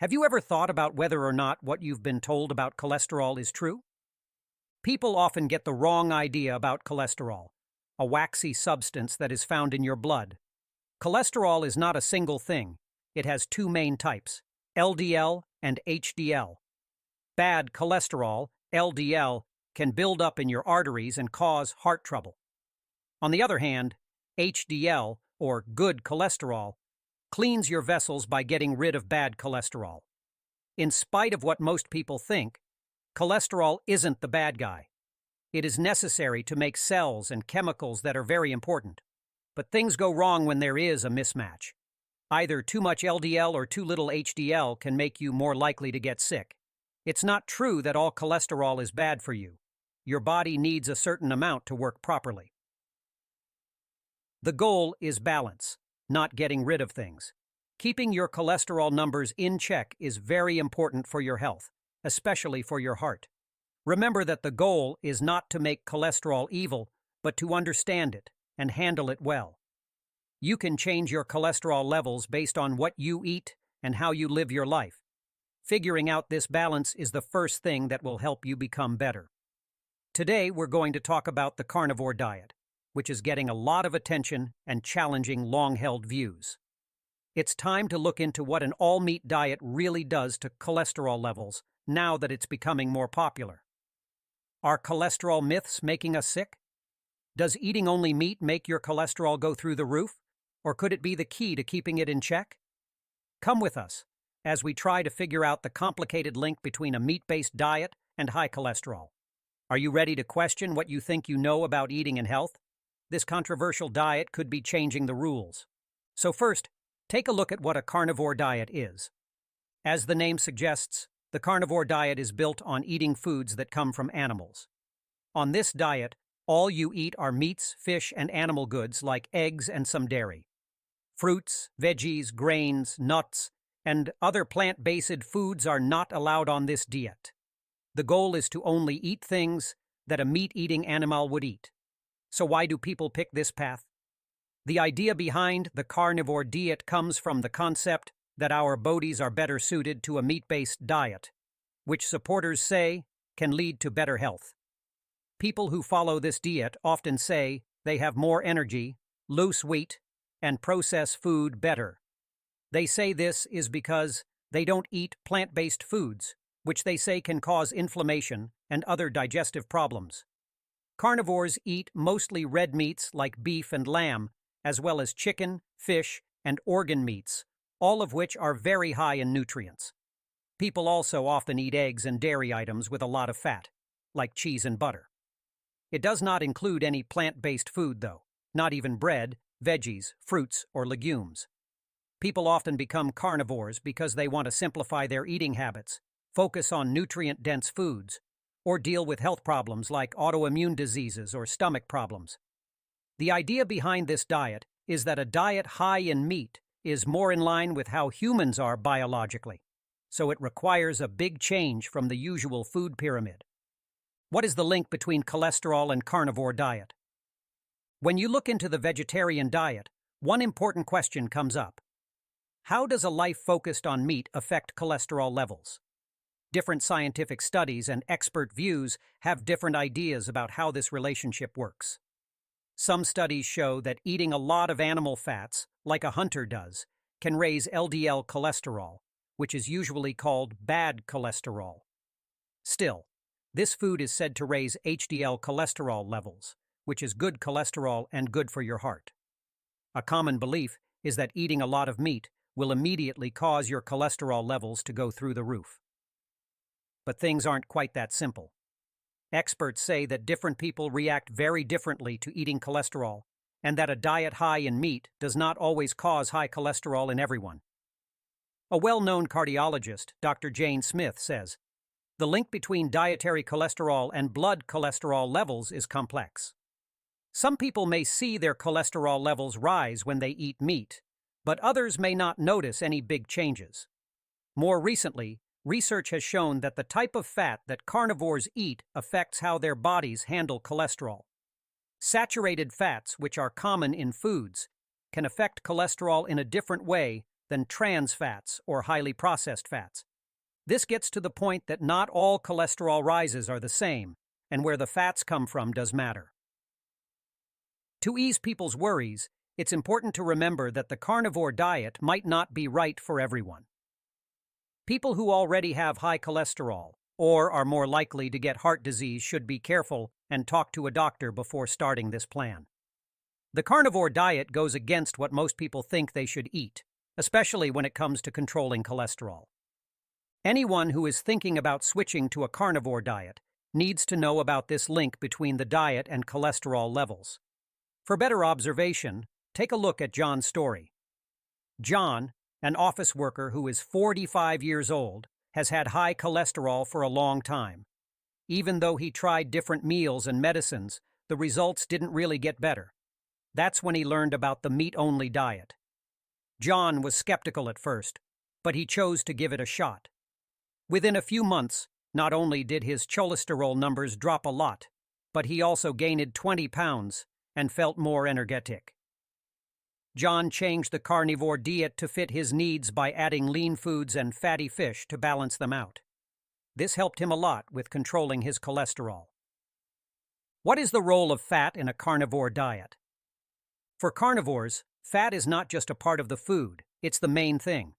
Have you ever thought about whether or not what you've been told about cholesterol is true? People often get the wrong idea about cholesterol, a waxy substance that is found in your blood. Cholesterol is not a single thing. It has two main types, LDL and HDL. Bad cholesterol, LDL, can build up in your arteries and cause heart trouble. On the other hand, HDL, or good cholesterol, cleans your vessels by getting rid of bad cholesterol. In spite of what most people think, cholesterol isn't the bad guy. It is necessary to make cells and chemicals that are very important. But things go wrong when there is a mismatch. Either too much LDL or too little HDL can make you more likely to get sick. It's not true that all cholesterol is bad for you. Your body needs a certain amount to work properly. The goal is balance, not getting rid of things. Keeping your cholesterol numbers in check is very important for your health, especially for your heart. Remember that the goal is not to make cholesterol evil, but to understand it and handle it well. You can change your cholesterol levels based on what you eat and how you live your life. Figuring out this balance is the first thing that will help you become better. Today, we're going to talk about the carnivore diet, which is getting a lot of attention and challenging long-held views. It's time to look into what an all-meat diet really does to cholesterol levels now that it's becoming more popular. Are cholesterol myths making us sick? Does eating only meat make your cholesterol go through the roof, or could it be the key to keeping it in check? Come with us as we try to figure out the complicated link between a meat-based diet and high cholesterol. Are you ready to question what you think you know about eating and health? This controversial diet could be changing the rules. So first, take a look at what a carnivore diet is. As the name suggests, the carnivore diet is built on eating foods that come from animals. On this diet, all you eat are meats, fish, and animal goods like eggs and some dairy. Fruits, veggies, grains, nuts, and other plant-based foods are not allowed on this diet. The goal is to only eat things that a meat-eating animal would eat. So why do people pick this path? The idea behind the carnivore diet comes from the concept that our bodies are better suited to a meat-based diet, which supporters say can lead to better health. People who follow this diet often say they have more energy, lose weight, and process food better. They say this is because they don't eat plant-based foods, which they say can cause inflammation and other digestive problems. Carnivores eat mostly red meats like beef and lamb, as well as chicken, fish, and organ meats, all of which are very high in nutrients. People also often eat eggs and dairy items with a lot of fat, like cheese and butter. It does not include any plant-based food, though, not even bread, veggies, fruits, or legumes. People often become carnivores because they want to simplify their eating habits, focus on nutrient-dense foods, or deal with health problems like autoimmune diseases or stomach problems. The idea behind this diet is that a diet high in meat is more in line with how humans are biologically, so it requires a big change from the usual food pyramid. What is the link between cholesterol and carnivore diet? When you look into the vegetarian diet, one important question comes up. How does a life focused on meat affect cholesterol levels? Different scientific studies and expert views have different ideas about how this relationship works. Some studies show that eating a lot of animal fats, like a hunter does, can raise LDL cholesterol, which is usually called bad cholesterol. Still, this food is said to raise HDL cholesterol levels, which is good cholesterol and good for your heart. A common belief is that eating a lot of meat will immediately cause your cholesterol levels to go through the roof. But things aren't quite that simple. Experts say that different people react very differently to eating cholesterol, and that a diet high in meat does not always cause high cholesterol in everyone. A well-known cardiologist, Dr. Jane Smith, says, "The link between dietary cholesterol and blood cholesterol levels is complex. Some people may see their cholesterol levels rise when they eat meat, but others may not notice any big changes. More recently, research has shown that the type of fat that carnivores eat affects how their bodies handle cholesterol. Saturated fats, which are common in foods, can affect cholesterol in a different way than trans fats or highly processed fats. This gets to the point that not all cholesterol rises are the same, and where the fats come from does matter. To ease people's worries, it's important to remember that the carnivore diet might not be right for everyone. People who already have high cholesterol or are more likely to get heart disease should be careful and talk to a doctor before starting this plan. The carnivore diet goes against what most people think they should eat, especially when it comes to controlling cholesterol. Anyone who is thinking about switching to a carnivore diet needs to know about this link between the diet and cholesterol levels. For better observation, take a look at John's story. John, an office worker who is 45 years old, has had high cholesterol for a long time. Even though he tried different meals and medicines, the results didn't really get better. That's when he learned about the meat-only diet. John was skeptical at first, but he chose to give it a shot. Within a few months, not only did his cholesterol numbers drop a lot, but he also gained 20 pounds and felt more energetic. John changed the carnivore diet to fit his needs by adding lean foods and fatty fish to balance them out. This helped him a lot with controlling his cholesterol. What is the role of fat in a carnivore diet? For carnivores, fat is not just a part of the food, it's the main thing.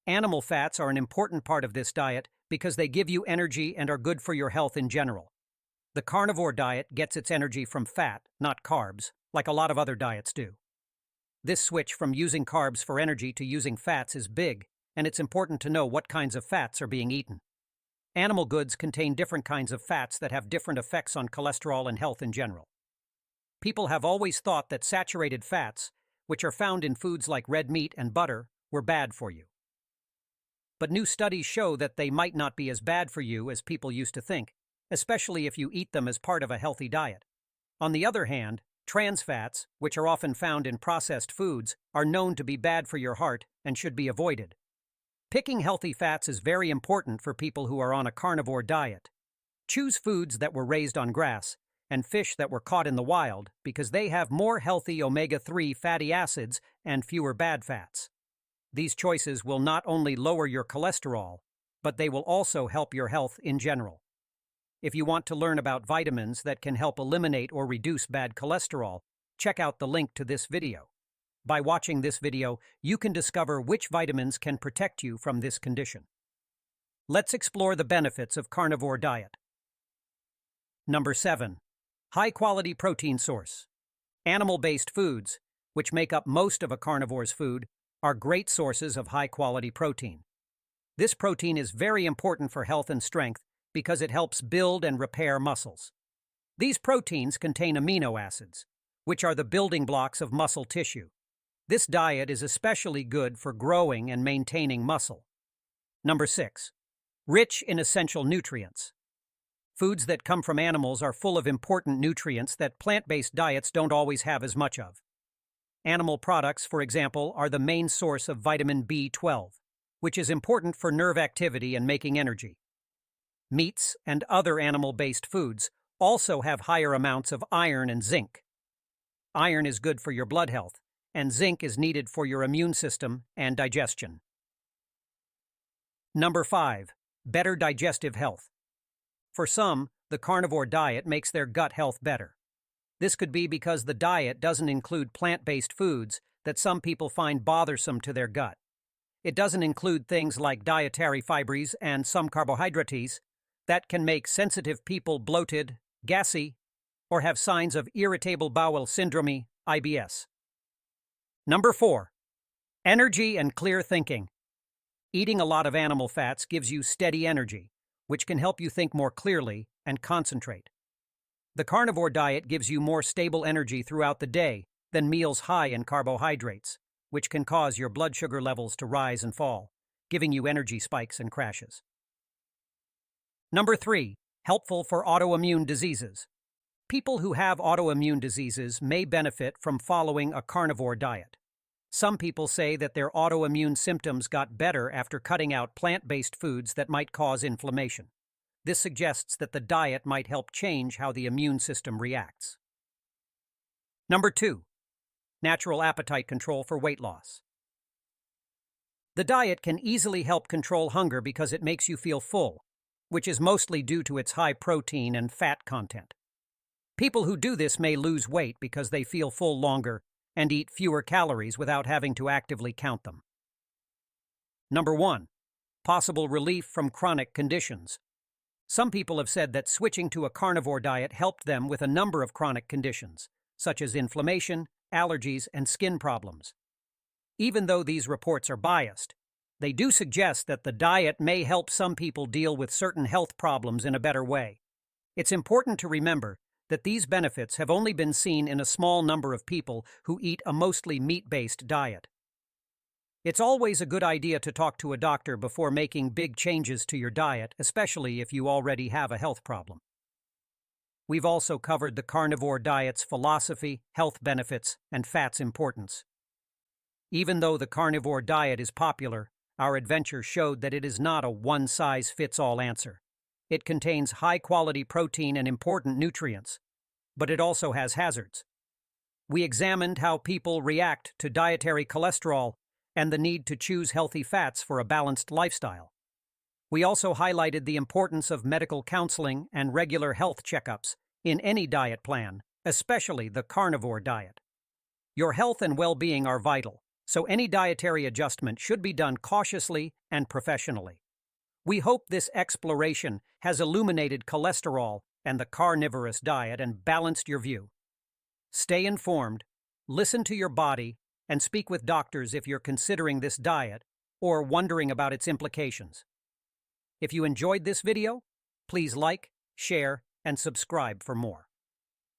Animal fats are an important part of this diet because they give you energy and are good for your health in general. The carnivore diet gets its energy from fat, not carbs, like a lot of other diets do. This switch from using carbs for energy to using fats is big, and it's important to know what kinds of fats are being eaten. Animal goods contain different kinds of fats that have different effects on cholesterol and health in general. People have always thought that saturated fats, which are found in foods like red meat and butter, were bad for you. But new studies show that they might not be as bad for you as people used to think, especially if you eat them as part of a healthy diet. On the other hand, trans fats, which are often found in processed foods, are known to be bad for your heart and should be avoided. Picking healthy fats is very important for people who are on a carnivore diet. Choose foods that were raised on grass and fish that were caught in the wild because they have more healthy omega-3 fatty acids and fewer bad fats. These choices will not only lower your cholesterol, but they will also help your health in general. If you want to learn about vitamins that can help eliminate or reduce bad cholesterol, check out the link to this video. By watching this video, you can discover which vitamins can protect you from this condition. Let's explore the benefits of carnivore diet. Number 7. High-quality protein source. Animal-based foods, which make up most of a carnivore's food, are great sources of high-quality protein. This protein is very important for health and strength because it helps build and repair muscles. These proteins contain amino acids, which are the building blocks of muscle tissue. This diet is especially good for growing and maintaining muscle. Number 6. Rich in essential nutrients. Foods that come from animals are full of important nutrients that plant-based diets don't always have as much of. Animal products, for example, are the main source of vitamin B12, which is important for nerve activity and making energy. Meats and other animal-based foods also have higher amounts of iron and zinc. Iron is good for your blood health, and zinc is needed for your immune system and digestion. Number 5. Better digestive health. For some, the carnivore diet makes their gut health better. This could be because the diet doesn't include plant-based foods that some people find bothersome to their gut. It doesn't include things like dietary fibres and some carbohydrates that can make sensitive people bloated, gassy, or have signs of irritable bowel syndrome, IBS. Number 4. Energy and clear thinking. Eating a lot of animal fats gives you steady energy, which can help you think more clearly and concentrate. The carnivore diet gives you more stable energy throughout the day than meals high in carbohydrates, which can cause your blood sugar levels to rise and fall, giving you energy spikes and crashes. Number 3. Helpful for autoimmune diseases. People who have autoimmune diseases may benefit from following a carnivore diet. Some people say that their autoimmune symptoms got better after cutting out plant-based foods that might cause inflammation. This suggests that the diet might help change how the immune system reacts. Number 2. Natural appetite control for weight loss. The diet can easily help control hunger because it makes you feel full, which is mostly due to its high protein and fat content. People who do this may lose weight because they feel full longer and eat fewer calories without having to actively count them. Number 1. Possible relief from chronic conditions. Some people have said that switching to a carnivore diet helped them with a number of chronic conditions, such as inflammation, allergies, and skin problems. Even though these reports are biased, they do suggest that the diet may help some people deal with certain health problems in a better way. It's important to remember that these benefits have only been seen in a small number of people who eat a mostly meat-based diet. It's always a good idea to talk to a doctor before making big changes to your diet, especially if you already have a health problem. We've also covered the carnivore diet's philosophy, health benefits, and fat's importance. Even though the carnivore diet is popular, our adventure showed that it is not a one-size-fits-all answer. It contains high-quality protein and important nutrients, but it also has hazards. We examined how people react to dietary cholesterol and the need to choose healthy fats for a balanced lifestyle. We also highlighted the importance of medical counseling and regular health checkups in any diet plan, especially the carnivore diet. Your health and well-being are vital, so any dietary adjustment should be done cautiously and professionally. We hope this exploration has illuminated cholesterol and the carnivorous diet and balanced your view. Stay informed, listen to your body, and speak with doctors if you're considering this diet or wondering about its implications. If you enjoyed this video, please like, share, and subscribe for more.